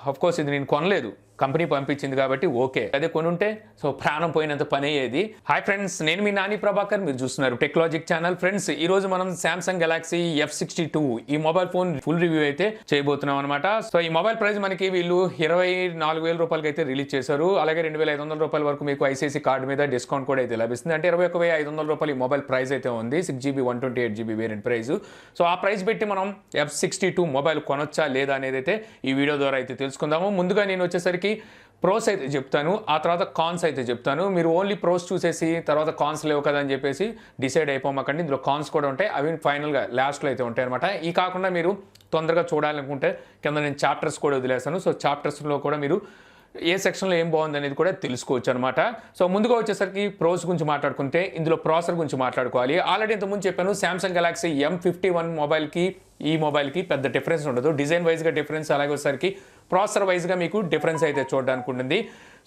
Of course ఇది నేను కొనలేదు, కంపెనీ పంపించింది కాబట్టి ఓకే. అదే కొనుంటే సో ప్రాణం పోయినంత పని అయ్యేది. హాయ్ ఫ్రెండ్స్, నేను మీ నాని ప్రభాకర్, మీరు చూస్తున్నారు టెక్లాజిక్ ఛానల్. ఫ్రెండ్స్, ఈ రోజు మనం సామ్సంగ్ గెలాక్సీ F62 ఈ మొబైల్ ఫోన్ ఫుల్ రివ్యూ అయితే చేయబోతున్నాం అనమాట. సో ఈ మొబైల్ ప్రైస్ మనకి వీళ్ళు 24,000 రూపాయలకి అయితే రిలీజ్ చేశారు. అలాగే 2,500 రూపాయల వరకు మీకు ఐసీఐసీ కార్డు మీద డిస్కౌంట్ కూడా అయితే లభిస్తుంది. అంటే 21,500 రూపాయలు ఈ మొబైల్ ప్రైస్ అయితే ఉంది. 6GB 128GB variant price. So ఆ ప్రైస్ పెట్టి మనం F62 మొబైల్ కొనొచ్చా లేదా అనేది అయితే ఈ వీడియో ద్వారా అయితే తెలుసుకుందాము. ముందుగా నేను వచ్చేసరికి ప్రోస్ అయితే చెప్తాను, ఆ తర్వాత కాన్స్ అయితే చెప్తాను. మీరు ఓన్లీ ప్రోస్ చూసేసి తర్వాత కాన్స్ లేవు కదా అని చెప్పేసి డిసైడ్ అయిపోమాకండి. ఇందులో కాన్స్ కూడా ఉంటాయి, అవి ఫైనల్గా లాస్ట్లో అయితే ఉంటాయి అనమాట. ఈ కాకుండా మీరు తొందరగా చూడాలనుకుంటే కింద నేను చాప్టర్స్ కూడా వదిలేస్తాను. సో చాప్టర్స్లో కూడా మీరు ఏ సెక్షన్లో ఏం బాగుంది అనేది కూడా తెలుసుకోవచ్చు అనమాట. సో ముందుగా వచ్చేసరికి ప్రోస్ గురించి మాట్లాడుకుంటే ఇందులో ప్రాసెసర్ గురించి మాట్లాడుకోవాలి. ఆల్రెడీ ఇంతకుముందు చెప్పాను, సామ్సంగ్ గెలాక్సీ M51 మొబైల్కి ఈ మొబైల్కి పెద్ద డిఫరెన్స్ ఉండదు. డిజైన్ వైజ్గా డిఫరెన్స్, అలాగే వచ్చేసరికి ప్రాసెసర్ వైజ్గా మీకు డిఫరెన్స్ అయితే చూడడానికి ఉంటుంది.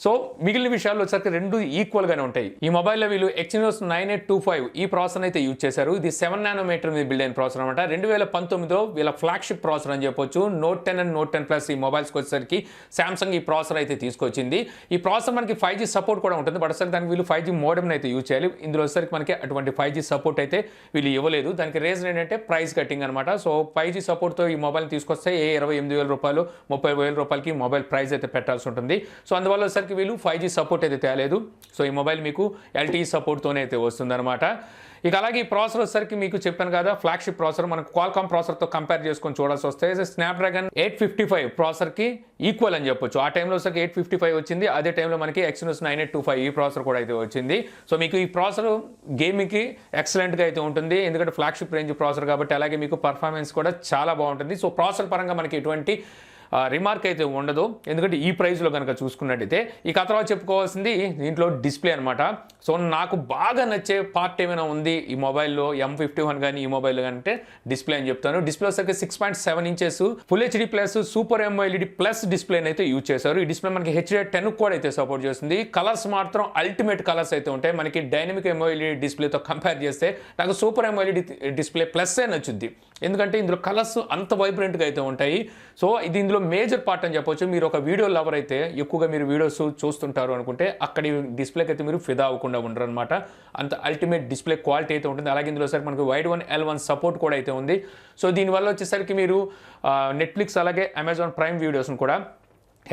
సో మిగిలిన విషయాల్లో వచ్చేసరికి రెండు ఈక్వల్గానే ఉంటాయి. ఈ మొబైల్లో వీళ్ళు Exynos 9825 ఈ ప్రాసెసర్ అయితే యూజ్ చేశారు. ఇది 7 నానోమీటర్ మీద బిల్డ్ అయిన ప్రాసెసర్ అనమాట. 2019లో వీళ్ళ ఫ్లాగ్షిప్ ప్రాసెసర్ అని చెప్పొచ్చు. Note 10 అండ్ Note 10 Plus ఈ మొబైల్స్కి వచ్చేసరికి సామ్సంగ్ ఈ ప్రాసెసర్ అయితే తీసుకొచ్చింది. ఈ ప్రాసెసర్ మనకి 5G సపోర్ట్ కూడా ఉంటుంది, బట్ అసలు దానికి వీళ్ళు 5G మోడెమ్ని అయితే యూజ్ చేయాలి. ఇందులో వచ్చేసరికి మనకి అటువంటి 5G సపోర్ట్ అయితే వీళ్ళు ఇవ్వలేదు. దానికి రీజన్ ఏంటంటే ప్రైస్ కటింగ్ అనమాట. సో 5G సపోర్ట్తో ఈ మొబైల్ తీసుకొస్తే 28,000 రూపాయలు 30,000 రూపాయలకి మొబైల్ ప్రైస్ అయితే పెట్టాల్సి ఉంటుంది. సో అందువల్ల వచ్చేసరికి వీళ్ళు 5G సపోర్ట్ అయితే తేలేదు. సో ఈ మొబైల్ మీకు LTE సపోర్ట్తోనే అయితే వస్తుందన్నమాట. ఇక అలాగే ఈ ప్రాసెసర్ వచ్చేసరికి మీకు చెప్పాను కదా, ఫ్లాగ్షిప్ ప్రాసెసర్. మనకు క్వాల్కామ్ ప్రాసెసర్తో కంపేర్ చేసుకొని చూడాల్సి వస్తే స్నాప్డ్రాగన్ 855 ప్రాసెసర్కి ఈక్వల్ అని చెప్పొచ్చు. ఆ టైంలో వచ్చేసరికి 855 వచ్చింది, అదే టైంలో మనకి Exynos 9825 ఈ ప్రాసెసర్ కూడా అయితే వచ్చింది. సో మీకు ఈ ప్రాసెసర్ గేమింగ్కి ఎక్సలెంట్గా అయితే ఉంటుంది, ఎందుకంటే ఫ్లాగ్షిప్ రేంజ్ ప్రాసెసర్ కాబట్టి. అలాగే మీకు పర్ఫార్మెన్స్ కూడా చాలా బాగుంటుంది. సో ప్రాసెసర్ పరంగా మనకి ఎటువంటి రిమార్క్ అయితే ఉండదు, ఎందుకంటే ఈ ప్రైస్లో కనుక చూసుకున్నట్టయితే. ఇక తర్వాత చెప్పుకోవాల్సింది దీంట్లో డిస్ప్లే అనమాట. సో నాకు బాగా నచ్చే పార్ట్ ఏమైనా ఉంది ఈ మొబైల్లో, M51 కానీ ఈ మొబైల్ అంటే డిస్ప్లే అని చెప్తాను. డిస్ప్లే వచ్చరికి 6.7 inches full HD plus super AMOLED plus డిస్ప్లేని అయితే యూజ్ చేశారు. ఈ డిస్ప్లే మనకి HD10 కూడా అయితే సపోర్ట్ చేస్తుంది. కలర్స్ మాత్రం అల్టిమేట్ కలర్స్ అయితే ఉంటాయి. మనకి డైనమిక్ AMOLED డిస్ప్లేతో కంపేర్ చేస్తే నాకు సూపర్ AMOLED డిస్ప్లే ప్లస్ నచ్చుద్ది, ఎందుకంటే ఇందులో కలర్స్ అంత వైబ్రెంట్గా అయితే ఉంటాయి. సో ఇది ఇందులో మేజర్ పార్ట్ అని చెప్పొచ్చు. మీరు ఒక వీడియో లవర్ అయితే, ఎక్కువగా మీరు వీడియోస్ చూస్తుంటారు అనుకుంటే అక్కడ డిస్ప్లేకి అయితే మీరు ఫిదా అవ్వకుండా ఉండరు అనమాట. అంత అల్టిమేట్ డిస్ప్లే క్వాలిటీ అయితే ఉంటుంది. అలాగే ఇందులో సరికి మనకు వైడ్ 1L1 సపోర్ట్ కూడా అయితే ఉంది. సో దీనివల్ల వచ్చేసరికి మీరు నెట్ఫ్లిక్స్ అలాగే అమెజాన్ ప్రైమ్ వీడియోస్ని కూడా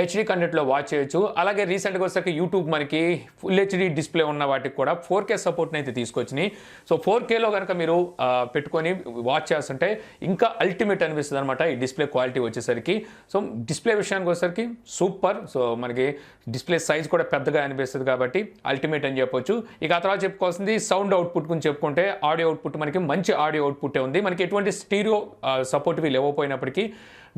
HD కంటెంట్లో వాచ్ చేయొచ్చు. అలాగే రీసెంట్గా వచ్చేసరికి యూట్యూబ్ మనకి ఫుల్ HD డిస్ప్లే ఉన్న వాటికి కూడా 4K సపోర్ట్ని అయితే తీసుకొచ్చినాయి. సో 4Kలో కనుక మీరు పెట్టుకొని వాచ్ చేస్తుంటే ఇంకా అల్టిమేట్ అనిపిస్తుంది అనమాట ఈ డిస్ప్లే క్వాలిటీ వచ్చేసరికి. సో డిస్ప్లే విషయానికి వచ్చేసరికి సూపర్. సో మనకి డిస్ప్లే సైజ్ కూడా పెద్దగా అనిపిస్తుంది కాబట్టి అల్టిమేట్ అని చెప్పొచ్చు. ఇక ఆ తర్వాత చెప్పుకోవాల్సింది సౌండ్ అవుట్పుట్ గురించి చెప్పుకుంటే, ఆడియో అవుట్పుట్ మనకి మంచి ఆడియో అవుట్పుట్ ఉంది. మనకి ఎటువంటి స్టీరియో సపోర్ట్ వీళ్ళు ఇవ్వకపోయినప్పటికీ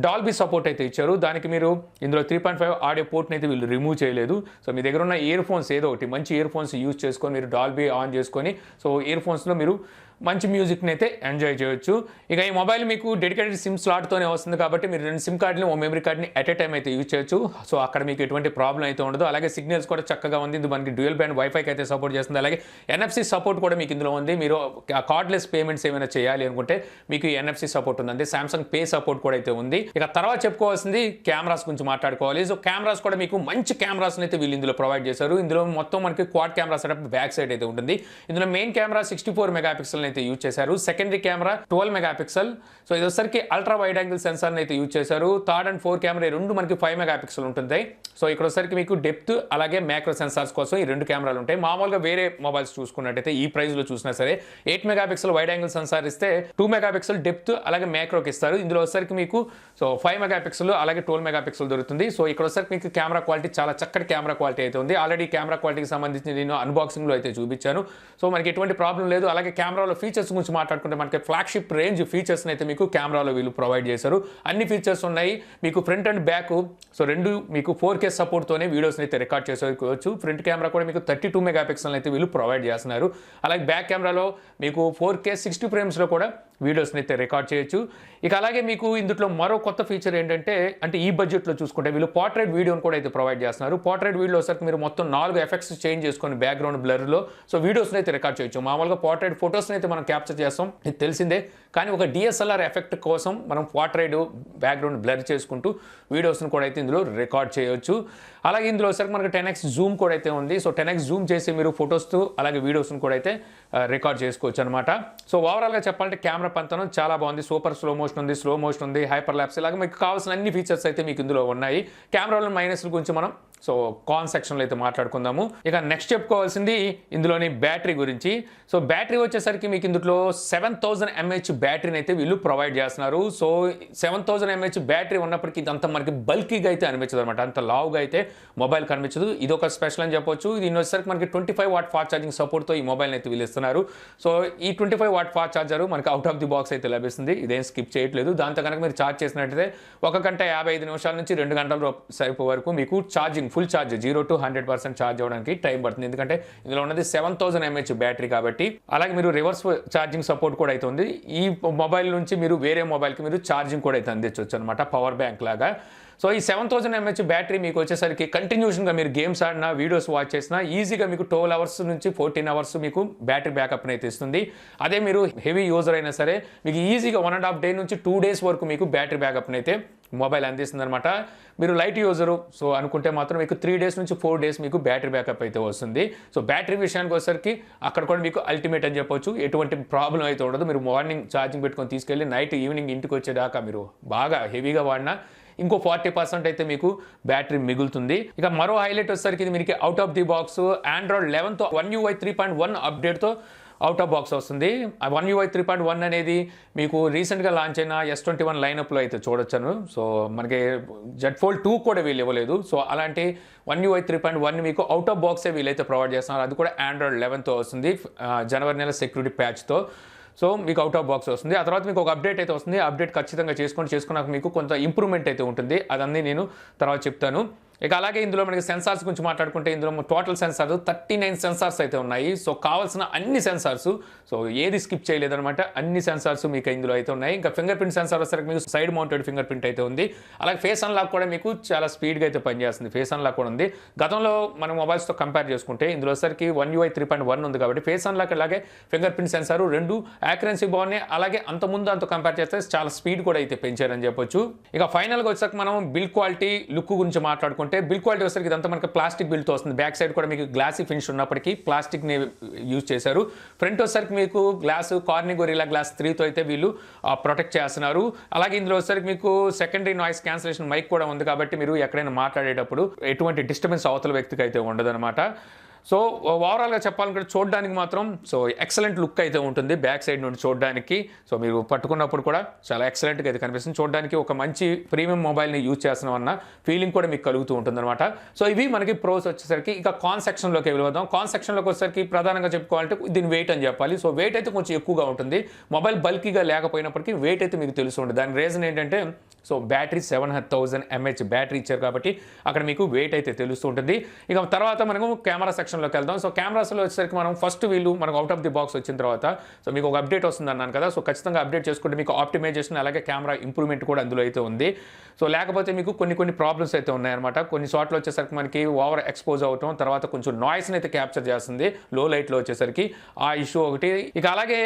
డాల్బీ సపోర్ట్ అయితే ఇచ్చారు. దానికి మీరు ఇందులో 3.5 ఆడియో పోర్ట్ని అయితే వీళ్ళు రిమూవ్ చేయలేదు. సో మీ దగ్గర ఉన్న ఇయర్ ఫోన్స్ ఏదో ఒకటి మంచి ఇయర్ ఫోన్స్ యూజ్ చేసుకొని మీరు డాల్బీ ఆన్ చేసుకొని, సో ఇయర్ ఫోన్స్లో మీరు మంచి మ్యూజిక్ని అయితే ఎంజాయ్ చేయొచ్చు. ఇక ఈ మొబైల్ మీకు డెడికేటెడ్ సిమ్ స్లాట్తోనే వస్తుంది కాబట్టి మీరు 2 సిమ్ కార్డుని, ఓ మెమరీ కార్డ్ని ఎట్ ఏ టైం అయితే యూజ్ చేయొచ్చు. సో అక్కడ మీకు ఎటువంటి ప్రాబ్లం అయితే ఉండదు. అలాగే సిగ్నల్స్ కూడా చక్కగా ఉంది. ఇది మనకి డ్యూయల్ బ్యాండ్ వైఫైకి అయితే సపోర్ట్ చేస్తుంది. అలాగే NFC సపోర్ట్ కూడా మీకు ఇందులో ఉంది. మీరు కార్డ్లెస్ పేమెంట్స్ ఏమైనా చేయాలి అనుకుంటే మీకు ఈ NFC సపోర్ట్ ఉంది. అంటే సామ్సంగ్ పే సపోర్ట్ కూడా అయితే ఉంది. ఇక తర్వాత చెప్పుకోవాల్సింది కెమెరాస్ గురించి మాట్లాడుకోవాలి. సో కెమెరాస్ కూడా మీకు మంచి కెమెరాస్ని అయితే వీళ్ళు ఇందులో ప్రొవైడ్ చేశారు. ఇందులో మొత్తం మనకి quad camera setup back side అయితే ఉంటుంది. ఇందులో మెయిన్ కెమెరా 64 మెగాపిక్సెల్ అయితే యూజ్ చేశారు. Secondary camera 12 megapixel. సో ఇది వచ్చరికి అల్ట్రా వైడ్ యాంగిల్ సెన్సార్ని అయితే యూజ్ చేశారు. థర్డ్ అండ్ ఫోర్త్ కెమెరా రెండు మనకి 5 మెగాపిక్సెల్ ఉంటుంది. సో ఇక్కడ వచ్చరికి మీకు డెప్త్ అలాగే మ్యాక్రో సెన్సార్స్ కోసం ఈ 2 కెమెరాలు ఉంటాయి. మామూలుగా వేరే మొబైల్స్ చూసుకున్నట్టయితే ఈ ప్రైస్లో చూసినా సరే 8 మెగాపిక్సెల్ వైడ్ యాంగిల్ సెన్సార్ ఇస్తే 2 మెగాపిక్సెల్ డెప్త్ అలాగే మ్యాక్రోకి ఇస్తారు. ఇందులో వచ్చరికి మీకు సో 5 మెగాపిక్సెల్ అలాగే 12 మెగాపిక్సెల్ దొరుకుతుంది. సో ఇక్కడ వచ్చరికి మీకు కెమెరా క్వాలిటీ చాలా చక్కటి కెమెరా క్వాలిటీ అయితే ఉంది. ఆల్రెడీ కెమెరా క్వాలిటీకి సంబంధించి నేను అన్బాక్సింగ్లో అయితే చూపించాను. సో మనకి ఎటువంటి ప్రాబ్లం లేదు. అలాగే కెమెరాలో ఫీచర్స్ గురించి మాట్లాడుకుంటే మనకి ఫ్లాగ్షిప్ రేంజ్ ఫీచర్స్ని అయితే మీకు కెమెరాలో వీళ్ళు ప్రొవైడ్ చేశారు. అన్ని ఫీచర్స్ ఉన్నాయి. మీకు ఫ్రంట్ అండ్ బ్యాక్ సో రెండు మీకు 4K సపోర్ట్తోనే వీడియోస్ని అయితే రికార్డ్ చేసుకోవచ్చు. ఫ్రంట్ కెమెరా కూడా మీకు 32 మెగాపిక్సెల్ అయితే వీళ్ళు ప్రొవైడ్ చేస్తున్నారు. అలాగే బ్యాక్ కెమెరాలో మీకు 4K 60 ఫ్రేమ్స్లో కూడా వీడియోస్ని అయితే రికార్డ్ చేయొచ్చు. ఇక అలాగే మీకు ఇందులో మరో కొత్త ఫీచర్ ఏంటంటే, అంటే ఈ బడ్జెట్లో చూసుకుంటే వీళ్ళు పోర్ట్రేట్ వీడియోని కూడా అయితే ప్రొవైడ్ చేస్తున్నారు. పోర్ట్రేట్ వీడియోలో సరికి మీరు మొత్తం 4 ఎఫెక్ట్స్ చేంజ్ చేసుకొని బ్యాక్గ్రౌండ్ బ్లర్లో సో వీడియోస్ని అయితే రికార్డ్ చేయొచ్చు. మామూలుగా పోర్ట్రేట్ ఫొటోస్ని అయితే మనం క్యాప్చర్ చేస్తాం, ఇది తెలిసిందే. కానీ ఒక డిఎస్ఎల్ఆర్ ఎఫెక్ట్ కోసం మనం పోర్ట్రేట్ బ్యాక్గ్రౌండ్ బ్లర్ చేసుకుంటూ వీడియోస్ని కూడా అయితే ఇందులో రికార్డ్ చేయొచ్చు. అలాగే ఇందులో సరికి మనకు 10x జూమ్ కూడా అయితే ఉంది. సో 10x జూమ్ చేసి మీరు ఫొటోస్తో అలాగే వీడియోస్ని కూడా అయితే రికార్డ్ చేసుకోవచ్చు అనమాట. సో ఓవరాల్గా చెప్పాలంటే కెమెరా పంతనం చాలా బాగుంది. సూపర్ స్లో మోషన్ ఉంది, స్లో మోషన్ ఉంది, హైపర్ ల్యాప్స్, ఇలాగ మీకు కావాల్సిన అన్ని ఫీచర్స్ అయితే మీకు ఇందులో ఉన్నాయి. కెమెరాలో మైనస్ల గురించి మనం సో కాన్ సెక్షన్లో అయితే మాట్లాడుకుందాము. ఇక నెక్స్ట్ చెప్పుకోవాల్సింది ఇందులోని బ్యాటరీ గురించి. సో బ్యాటరీ వచ్చేసరికి మీకు ఇందులో 7000 mAh బ్యాటరీని అయితే వీళ్ళు ప్రొవైడ్ చేస్తున్నారు. సో 7000 mAh బ్యాటరీ ఉన్నప్పటికీ ఇదంతా మనకి బల్కీగా అయితే అనిపించదు అనమాట, అంత లావుగా అయితే మొబైల్ కనిపించదు. ఇది ఒక స్పెషల్ అని చెప్పొచ్చు. దీని వచ్చేసరికి మనకి 25 వాట్ ఫాస్ట్ ఛార్జింగ్ సపోర్ట్తో ఈ మొబైల్ అయితే వీళ్ళు ఇస్తున్నారు. సో ఈ 25 వాట్ ఫాస్ట్ ఛార్జర్ మనకి అవుట్ ఆఫ్ ది బాక్స్ అయితే లభిస్తుంది, ఇదేం స్కిప్ చేయట్లేదు. దాంతో కనుక మీరు ఛార్జ్ చేసినట్టయితే 1 గంట 55 నిమిషాల నుంచి 2 గంటల సేపు వరకు మీకు charging full charge 0 to 100% charge అవ్వడానికి టైం పడుతుంది. ఎందుకంటే ఇందులో ఉన్నది 7000 mAh బ్యాటరీ కాబట్టి. అలాగే మీరు రివర్స్ ఛార్జింగ్ సపోర్ట్ కూడా అయితే ఉంది. ఈ మొబైల్ నుంచి మీరు వేరే మొబైల్కి మీరు ఛార్జింగ్ కూడా అయితే అందించవచ్చు అనమాట, పవర్ బ్యాంక్ లాగా. సో ఈ 7000 mAh బ్యాటరీ మీకు వచ్చేసరికి కంటిన్యూషన్గా మీరు గేమ్స్ ఆడినా వీడియోస్ వాచ్ చేసినా ఈజీగా మీకు 12 అవర్స్ నుంచి 14 అవర్స్ మీకు బ్యాటరీ బ్యాకప్ని అయితే ఇస్తుంది. అదే మీరు హెవీ యూజర్ అయినా సరే మీకు ఈజీగా 1.5 డే నుంచి 2 డేస్ వరకు మీకు బ్యాటరీ బ్యాకప్ని అయితే మొబైల్ అందిస్తుంది అనమాట. మీరు లైట్ యూజరు సో అనుకుంటే మాత్రం మీకు 3 డేస్ నుంచి 4 డేస్ మీకు బ్యాటరీ బ్యాకప్ అయితే వస్తుంది. సో బ్యాటరీ విషయానికి వచ్చేసరికి అక్కడ కూడా మీకు అల్టిమేట్ అని చెప్పొచ్చు, ఎటువంటి ప్రాబ్లం అయితే ఉండదు. మీరు మార్నింగ్ ఛార్జింగ్ పెట్టుకొని తీసుకెళ్ళి నైట్ ఈవినింగ్ ఇంటికి వచ్చేదాకా మీరు బాగా హెవీగా వాడినా ఇంకో 40% అయితే మీకు బ్యాటరీ మిగులుతుంది. ఇక మరో హైలైట్ వచ్చేసరికి ఇది మీకు out of the box Android 11తో One UI 3.1 అప్డేట్తో అవుట్ ఆఫ్ బాక్స్ వస్తుంది. One UI 3.1 అనేది మీకు రీసెంట్గా లాంచ్ అయిన S21 లైనప్లో అయితే చూడొచ్చాను. సో మనకి Z Fold 2 కూడా వీళ్ళు ఇవ్వలేదు. సో అలాంటి One UI 3.1 మీకు అవుట్ ఆఫ్ బాక్సే వీళ్ళైతే ప్రొవైడ్ చేస్తున్నారు. అది కూడా ఆండ్రాయిడ్ 11తో వస్తుంది, జనవరి నెల సెక్యూరిటీ ప్యాచ్తో. సో మీకు అవుట్ ఆఫ్ బాక్స్ వస్తుంది. ఆ తర్వాత మీకు ఒక అప్డేట్ అయితే వస్తుంది. అప్డేట్ ఖచ్చితంగా చేసుకున్నాక మీకు కొంత ఇంప్రూవ్మెంట్ అయితే ఉంటుంది, అదన్నీ నేను తర్వాత చెప్తాను. ఇక అలాగే ఇందులో మనకి సెన్సార్స్ గురించి మాట్లాడుకుంటే ఇందులో టోటల్ సెన్సార్ 39 సెన్సార్స్ అయితే ఉన్నాయి. సో కావాల్సిన అన్ని సెన్సార్స్, సో ఏది స్కిప్ చేయలేదన్నమాట, అన్ని సెన్సార్స్ మీకు ఇందులో అయితే ఉన్నాయి. ఇంకా ఫింగర్ ప్రింట్ సెన్సార్ వచ్చేసరికి మీకు సైడ్ మౌంటెడ్ ఫింగర్ ప్రింట్ అయితే ఉంది. అలాగే ఫేస్ అన్లాక్ కూడా మీకు చాలా స్పీడ్గా అయితే పనిచేస్తుంది, ఫేస్ అన్లాక్ కూడా ఉంది. గతంలో మనం మొబైల్స్తో కంపేర్ చేసుకుంటే ఇందులో వచ్చేసరికి One UI 3.1 ఉంది కాబట్టి ఫేస్ అన్లాక్ అలాగే ఫింగర్ ప్రింట్ సెన్సార్ రెండు యాక్యురసీ బాగున్నాయి. అలాగే అంత కంపేర్ చేస్తే చాలా స్పీడ్ కూడా అయితే పెంచారని చెప్పొచ్చు. ఇక ఫైనల్గా వచ్చేసరికి మనం బిల్డ్ క్వాలిటీ లుక్ గురించి మాట్లాడుకుంటే బిల్డ్ క్వాలిటీ వచ్చేసరికి ఇదంతా మనకి ప్లాస్టిక్ బిల్డ్తో వస్తుంది. బ్యాక్ సైడ్ కూడా మీకు గ్లాసీ ఫినిష్ ఉన్నప్పటికీ ప్లాస్టిక్ని యూజ్ చేశారు. ఫ్రంట్ వచ్చేసరికి మీకు గ్లాస్ కార్నింగ్ గొరిల్లా గ్లాస్ 3తో అయితే వీళ్ళు ప్రొటెక్ట్ చేస్తున్నారు. అలాగే ఇందులో వచ్చేసరికి మీకు సెకండరీ నాయిస్ క్యాన్సిలేషన్ మైక్ కూడా ఉంది కాబట్టి మీరు ఎక్కడైనా మాట్లాడేటప్పుడు ఎటువంటి డిస్టర్బెన్స్ అవతల వ్యక్తికి అయితే ఉండదన్నమాట. సో ఓవరాల్గా చెప్పాలంటే చూడడానికి మాత్రం సో ఎక్సలెంట్ లుక్ అయితే ఉంటుంది బ్యాక్ సైడ్ నుండి చూడడానికి. సో మీరు పట్టుకున్నప్పుడు కూడా చాలా ఎక్సలెంట్గా అయితే కనిపిస్తుంది. చూడడానికి ఒక మంచి ప్రీమియం మొబైల్ని యూజ్ చేస్తున్నామన్న ఫీలింగ్ కూడా మీకు కలుగుతూ ఉంటుందన్నమాట. సో ఇవి మనకి ప్రోస్ వచ్చేసరికి. ఇక కాన్ సెక్షన్లోకి వెళ్ళిపోదాం. కాన్ సెక్షన్లోకి వచ్చేసరికి ప్రధానంగా చెప్పుకోవాలంటే దీని వెయిట్ అని చెప్పాలి. సో వెయిట్ అయితే కొంచెం ఎక్కువగా ఉంటుంది. మొబైల్ బల్కీగా లేకపోయినప్పటికీ వెయిట్ అయితే మీకు తెలుసు ఉంటుంది. దాని రీజన్ ఏంటంటే సో బ్యాటరీ 7000 mAh బ్యాటరీ ఇచ్చారు కాబట్టి అక్కడ మీకు వెయిట్ అయితే తెలుస్తూ ఉంటుంది. ఇక తర్వాత మనము కెమెరా సెక్షన్లోకి వెళ్దాం. సో కెమెరాస్లో వచ్చేసరికి మనం ఫస్ట్ వీళ్ళు మనకు అవుట్ ఆఫ్ ది బాక్స్ వచ్చిన తర్వాత సో మీకు ఒక అప్డేట్ వస్తుంది అన్నాను కదా. సో ఖచ్చితంగా అప్డేట్ చేసుకుంటే మీకు ఆప్టిమైజేషన్ అలాగే కెమెరా ఇంప్రూవ్మెంట్ కూడా అందులో అయితే ఉంది. సో లేకపోతే మీకు కొన్ని ప్రాబ్లమ్స్ అయితే ఉన్నాయన్నమాట. కొన్ని చోట్ల వచ్చేసరికి మనకి ఓవర్ ఎక్స్పోజ్ అవటం, తర్వాత కొంచెం నాయిస్ని అయితే క్యాప్చర్ చేస్తుంది లో లైట్లో వచ్చేసరికి, ఆ ఇష్యూ ఒకటి. ఇక అలాగే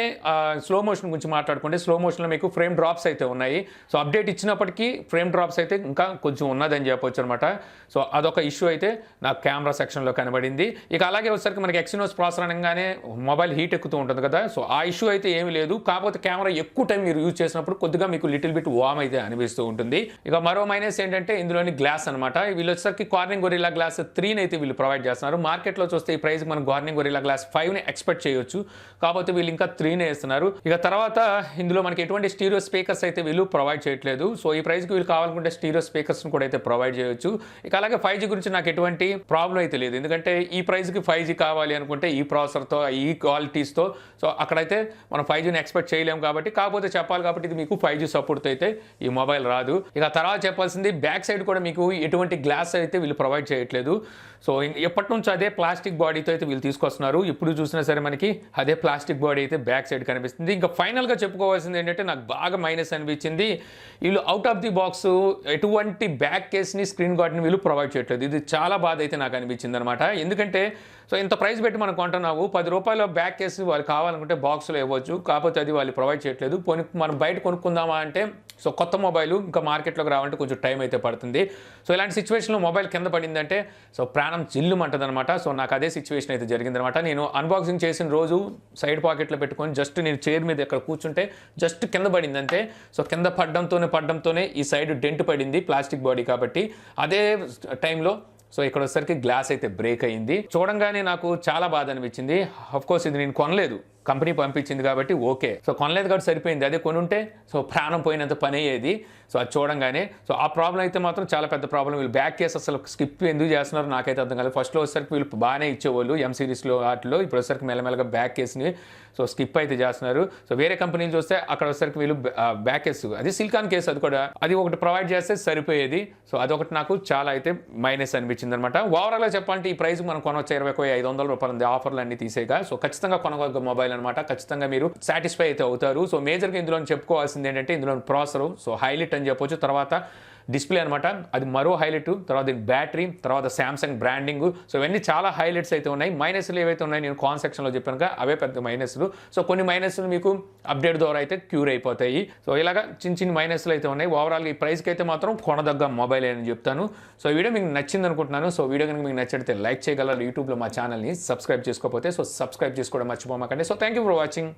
స్లో మోషన్ గురించి మాట్లాడుకుంటే స్లో మోషన్లో మీకు ఫ్రేమ్ డ్రాప్స్ అయితే ఉన్నాయి. సో అప్డేట్ ఇచ్చినప్పటికీ ఫ్రేమ్ డ్రాప్స్ అయితే ఇంకా కొంచెం ఉన్నదని చెప్పొచ్చు అనమాట. సో అదొక ఇష్యూ అయితే నాకు కెమెరా సెక్షన్లో కనబడింది. ఇక అలాగే వచ్చేసరికి మనకి ఎక్సినోస్ ప్రాసెసర్ అనగానే మొబైల్ హీట్ ఎక్కుతూ ఉంటుంది కదా. సో ఆ ఇష్యూ అయితే ఏమీ లేదు. కాకపోతే కెమెరా ఎక్కువ టైం మీరు యూజ్ చేసినప్పుడు కొద్దిగా మీకు లిటిల్ బిట్ వామ్ అయితే అనిపిస్తూ ఉంటుంది. ఇక మరో మైనస్ ఏంటంటే ఇందులోని గ్లాస్ అనమాట. వీళ్ళు వచ్చేసరికి కార్నింగ్ గొరిల్లా గ్లాస్ 3ని అయితే వీళ్ళు ప్రొవైడ్ చేస్తున్నారు. మార్కెట్లో చూస్తే ఈ ప్రైస్కి మనం కార్నింగ్ గొరిల్లా గ్లాస్ 5ని ఎక్స్పెక్ట్ చేయొచ్చు. కాకపోతే వీళ్ళు ఇంకా 3నే ఇస్తున్నారు. ఇక తర్వాత ఇందులో మనకి ఎటువంటి స్టీరియో స్పీకర్స్ అయితే వీళ్ళు ప్రొవైడ్ చేయట్లేదు. సో ఈ ప్రైస్కి వీళ్ళు కావాలనుకుంటే స్టీరియో స్పీకర్స్ని కూడా అయితే ప్రొవైడ్ చేయొచ్చు. ఇక అలాగే 5G గురించి నాకు ఎటువంటి ప్రాబ్లం అయితే లేదు, ఎందుకంటే ఈ ప్రైస్కి 5G కావాలి అనుకుంటే ఈ ప్రాసెసర్తో ఈ క్వాలిటీస్తో సో అక్కడైతే మనం 5Gని ఎక్స్పెక్ట్ చేయలేము కాబట్టి. కాకపోతే చెప్పాలి కాబట్టి ఇది మీకు 5G సపోర్ట్ అయితే ఈ మొబైల్ రాదు. ఇక తర్వాత చెప్పాల్సింది బ్యాక్ సైడ్ కూడా మీకు ఎటువంటి గ్లాస్ అయితే వీళ్ళు ప్రొవైడ్ చేయట్లేదు. సో ఎప్పటి నుంచి అదే ప్లాస్టిక్ బాడీతో అయితే వీళ్ళు తీసుకొస్తున్నారు. ఇప్పుడు చూసినా సరే మనకి అదే ప్లాస్టిక్ బాడీ అయితే బ్యాక్ సైడ్ కనిపిస్తుంది. ఇంకా ఫైనల్గా చెప్పుకోవాల్సింది ఏంటంటే నాకు బాగా మైనస్ అనిపించింది, వీళ్ళు అవుట్ ఆఫ్ ది బాక్స్ ఎటువంటి బ్యాక్ కేస్ని స్క్రీన్ గార్డ్ని వీళ్ళు ప్రొవైడ్ చేయట్లేదు. ఇది చాలా బాధ అయితే నాకు అనిపించింది అనమాట. ఎందుకంటే సో ఇంత ప్రైస్ పెట్టి మనం కొంటున్నావు, 10 రూపాయల బ్యాక్ కేసు వాళ్ళు కావాలనుకుంటే బాక్స్లో ఇవ్వచ్చు, కాకపోతే అది వాళ్ళు ప్రొవైడ్ చేయట్లేదు. మనం బయట కొనుక్కుందామా అంటే సో కొత్త మొబైల్ ఇంకా మార్కెట్లోకి రావాలంటే కొంచెం టైం అయితే పడుతుంది. సో ఇలాంటి సిచ్యువేషన్లో మొబైల్ కింద పడిందంటే సో ప్రాణం జిల్లుమంటది అనమాట. సో నాకు అదే సిచ్యువేషన్ అయితే జరిగిందనమాట. నేను అన్బాక్సింగ్ చేసిన రోజు సైడ్ పాకెట్లో పెట్టుకొని జస్ట్ నేను చైర్ మీద ఎక్కడ కూర్చుంటే జస్ట్ కింద పడింది అంతే. సో కింద పడ్డంతోనే ఈ సైడ్ డెంట్ పడింది, ప్లాస్టిక్ బాడీ కాబట్టి. అదే టైంలో సో ఇక్కడ వచ్చేసరికి గ్లాస్ అయితే బ్రేక్ అయింది. చూడంగానే నాకు చాలా బాధ అనిపించింది. అఫ్కోర్స్ ఇది నేను కొనలేదు, కంపెనీ పంపించింది కాబట్టి ఓకే. సో కొనలేదు కాబట్టి సరిపోయింది, అదే కొనుంటే సో ప్రాణం పోయినంత పని అయ్యేది. సో అది చూడంగానే సో ఆ ప్రాబ్లం అయితే మాత్రం చాలా పెద్ద ప్రాబ్లం. వీళ్ళు బ్యాక్ కేసు అసలు స్కిప్ ఎందుకు చేస్తున్నారు నాకైతే అర్థం కాలేదు. ఫస్ట్లో వచ్చేసరికి వీళ్ళు బాగానే ఇచ్చేవాళ్ళు ఎం సిరీస్లో వాటిలో, ఇప్పుడు వచ్చేసరికి మెల్లమెల్లగా బ్యాక్ కేసుని సో స్కిప్ అయితే చేస్తున్నారు. సో వేరే కంపెనీలు చూస్తే అక్కడ వచ్చేసరికి వీళ్ళు బ్యాక్ కేసు, అది సిలికాన్ కేసు, అది కూడా అది ఒకటి ప్రొవైడ్ చేస్తే సరిపోయేది. సో అదొకటి నాకు చాలా అయితే మైనస్ అనిపించింది అనమాట. ఓవరాల్గా చెప్పాలంటే ఈ ప్రైస్ మనం కొనవచ్చు 2500 రూపాయలు ఆఫర్లు అన్ని తీసేగా. సో ఖచ్చితంగా కొనగల మొబైల్ అనమాట. ఖచ్చితంగా మీరు సాటిస్ఫై అయితే అవుతారు. సో మేజర్గా ఇందులో చెప్పుకోవాల్సింది ఏంటంటే ఇందులో ప్రాసెసర్ సో హైలైట్ అని చెప్పొచ్చు, తర్వాత డిస్ప్లే అనమాట అది మరో హైలైట్, తర్వాత బ్యాటరీ, తర్వాత శాంసంగ్ బ్రాండింగ్. సో ఇవన్నీ చాలా హైలైట్స్ అయితే ఉన్నాయి. మైనస్లు ఏవైతే ఉన్నాయి నేను కాన్ సెక్షన్లో చెప్పాను అవే పెద్ద మైనస్లు. సో కొన్ని మైనస్లు మీకు అప్డేట్ ద్వారా అయితే క్యూర్ అయిపోతాయి. సో ఇలాగా చిన్న మైనస్లు అయితే ఉన్నాయి. ఓవరాల్గా ఈ ప్రైస్కి అయితే మాత్రం కొనదగ్గ మొబైల్ అని చెప్తాను. సో ఈ వీడియో మీకు నచ్చింది అనుకుంటున్నాను. సో వీడియో కనుక మీకు నచ్చితే లైక్ చేయగలరు. యూట్యూబ్లో మా ఛానల్ని సబ్స్క్రైబ్ చేసుకోకపోతే సో సబ్స్క్రైబ్ చేసుకోవడం మర్చిపోమాకండి. So thank you for watching.